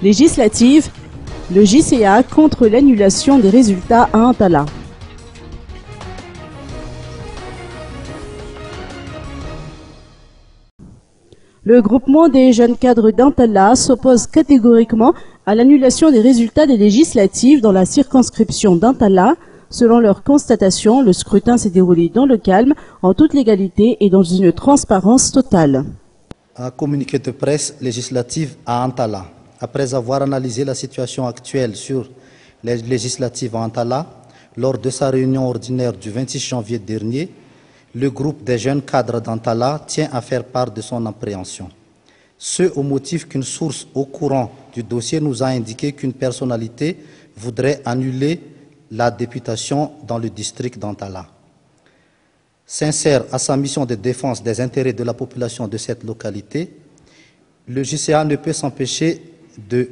Législative, le JCA contre l'annulation des résultats à Antala. Le groupement des jeunes cadres d'Antala s'oppose catégoriquement à l'annulation des résultats des législatives dans la circonscription d'Antala. Selon leur constatation, le scrutin s'est déroulé dans le calme, en toute légalité et dans une transparence totale. Un communiqué de presse législative à Antala. Après avoir analysé la situation actuelle sur les législatives à Antala, lors de sa réunion ordinaire du 26 janvier dernier, le groupe des jeunes cadres d'Antala tient à faire part de son appréhension. Ce au motif qu'une source au courant du dossier nous a indiqué qu'une personnalité voudrait annuler la députation dans le district d'Antala. Sincère à sa mission de défense des intérêts de la population de cette localité, le JCA ne peut s'empêcher de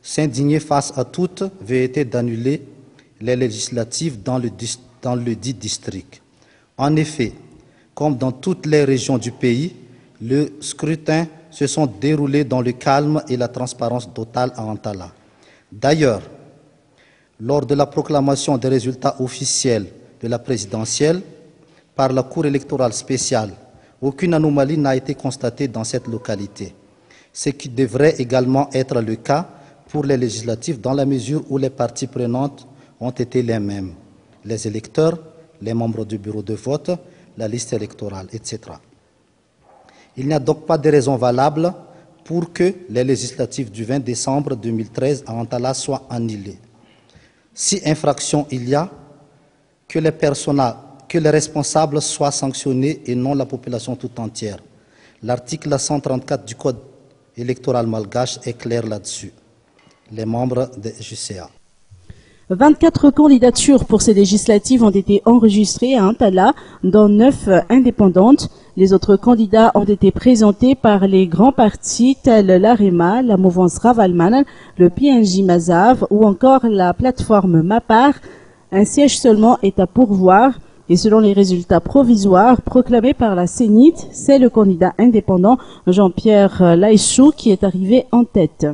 s'indigner face à toute velléité d'annuler les législatives dans le dit district. En effet, comme dans toutes les régions du pays, le scrutin se sont déroulés dans le calme et la transparence totale à Antala. D'ailleurs, lors de la proclamation des résultats officiels de la présidentielle par la Cour électorale spéciale, aucune anomalie n'a été constatée dans cette localité, ce qui devrait également être le cas pour les législatives dans la mesure où les parties prenantes ont été les mêmes, les électeurs, les membres du bureau de vote, la liste électorale, etc. Il n'y a donc pas de raison valable pour que les législatives du 20 décembre 2013 à Antala soient annulées. Si infraction il y a, que les responsables soient sanctionnés et non la population tout entière. L'article 134 du Code électoral malgache est clair là-dessus. Les membres des JCA. 24 candidatures pour ces législatives ont été enregistrées à Antala, dont 9 indépendantes. Les autres candidats ont été présentés par les grands partis tels l'AREMA, la mouvance Ravalman, le PNJ Mazav ou encore la plateforme Mapar. Un siège seulement est à pourvoir et selon les résultats provisoires proclamés par la Sénite, c'est le candidat indépendant Jean-Pierre Laïchou qui est arrivé en tête.